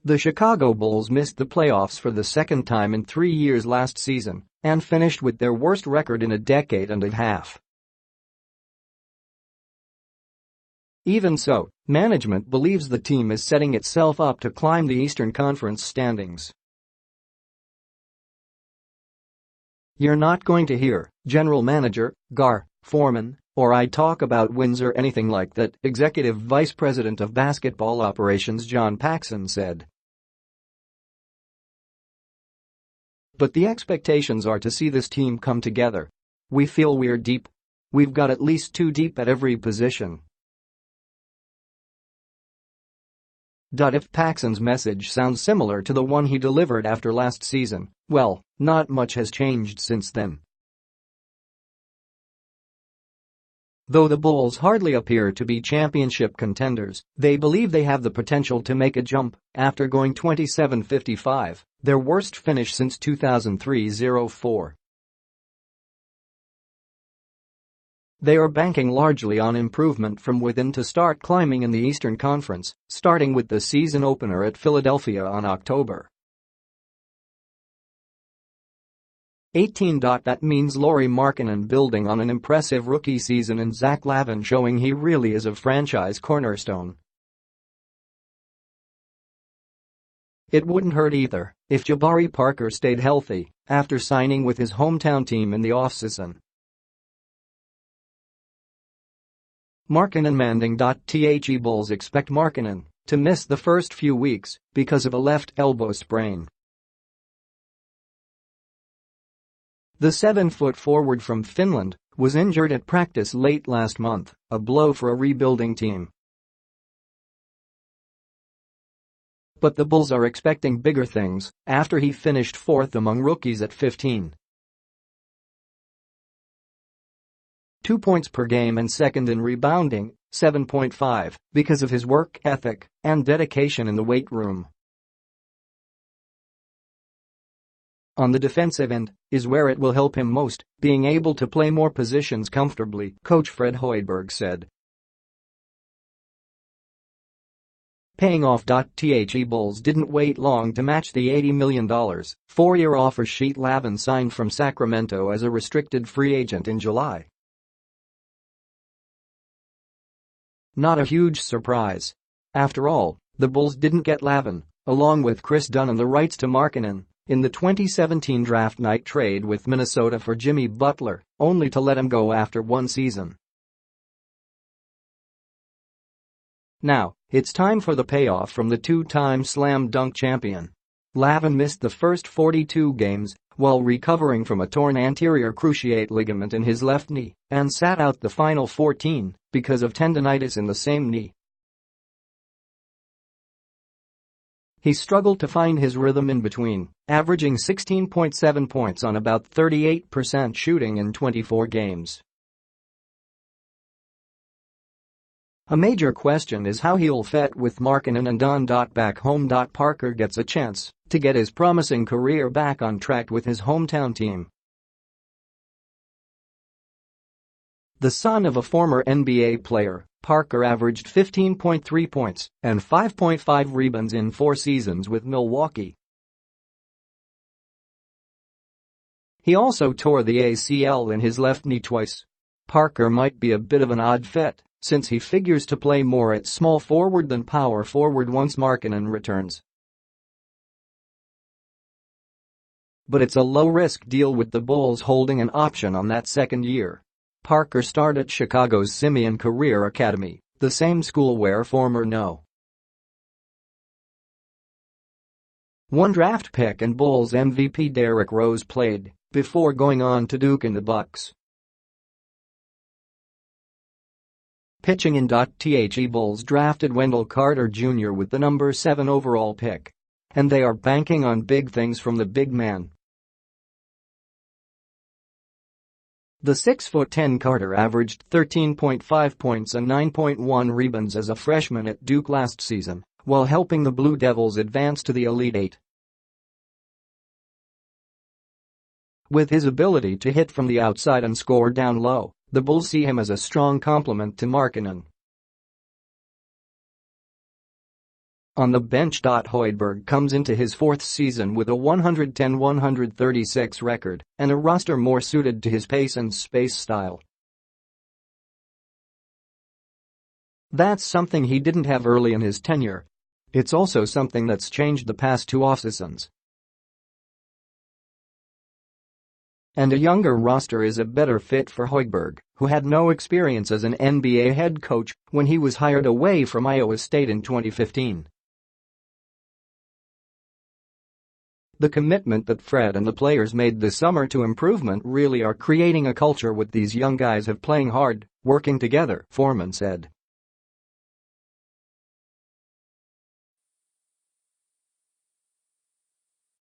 The Chicago Bulls missed the playoffs for the second time in 3 years last season and finished with their worst record in a decade and a half. Even so, management believes the team is setting itself up to climb the Eastern Conference standings. "You're not going to hear General Manager Gar Forman or I talk about wins or anything like that," Executive Vice President of Basketball Operations John Paxson said. "But the expectations are to see this team come together. We feel we're deep. We've got at least 2 deep at every position." If Paxson's message sounds similar to the one he delivered after last season, well, not much has changed since then. Though the Bulls hardly appear to be championship contenders, they believe they have the potential to make a jump after going 27-55, their worst finish since 2003-04. They are banking largely on improvement from within to start climbing in the Eastern Conference, starting with the season opener at Philadelphia on October 18. That means Lauri Markkanen building on an impressive rookie season and Zach LaVine showing he really is a franchise cornerstone. It wouldn't hurt either if Jabari Parker stayed healthy after signing with his hometown team in the offseason. Markkanen manding. The Bulls expect Markkanen to miss the first few weeks because of a left elbow sprain. The 7-foot forward from Finland was injured at practice late last month, a blow for a rebuilding team. But the Bulls are expecting bigger things after he finished 4th among rookies at 15. 2 points per game and 2nd in rebounding, 7.5, because of his work ethic and dedication in the weight room. On the defensive end is where it will help him most, being able to play more positions comfortably, coach Fred Hoiberg said. Paying off. The Bulls didn't wait long to match the $80 million, 4-year offer sheet LaVine signed from Sacramento as a restricted free agent in July. Not a huge surprise. After all, the Bulls didn't get LaVine, along with Chris Dunn and the rights to Markkanen, in the 2017 draft night trade with Minnesota for Jimmy Butler, only to let him go after 1 season. Now, it's time for the payoff from the 2-time slam dunk champion. LaVine missed the first 42 games while recovering from a torn anterior cruciate ligament in his left knee and sat out the final 14 because of tendinitis in the same knee. He struggled to find his rhythm in between, averaging 16.7 points on about 38% shooting in 24 games. A major question is how he'll fit with Markkanen and Dunn. Back home. Parker gets a chance to get his promising career back on track with his hometown team. The son of a former NBA player, Parker averaged 15.3 points and 5.5 rebounds in 4 seasons with Milwaukee. He also tore the ACL in his left knee twice. Parker might be a bit of an odd fit, since he figures to play more at small forward than power forward once Markkanen returns. But it's a low-risk deal with the Bulls holding an option on that second year. Parker started at Chicago's Simeon Career Academy, the same school where former No. 1 draft pick and Bulls MVP Derrick Rose played, before going on to Duke and the Bucks. Pitching in. The Bulls drafted Wendell Carter Jr. with the number 7 overall pick. And they are banking on big things from the big man. The 6'10" Carter averaged 13.5 points and 9.1 rebounds as a freshman at Duke last season, while helping the Blue Devils advance to the Elite Eight. With his ability to hit from the outside and score down low, the Bulls see him as a strong complement to Markkanen. on the bench. Højbjerg comes into his fourth season with a 110-136 record and a roster more suited to his pace and space style. That's something he didn't have early in his tenure. It's also something that's changed the past two off-seasons. And a younger roster is a better fit for Højbjerg, who had no experience as an NBA head coach when he was hired away from Iowa State in 2015. The commitment that Fred and the players made this summer to improvement really are creating a culture with these young guys of playing hard, working together, Forman said.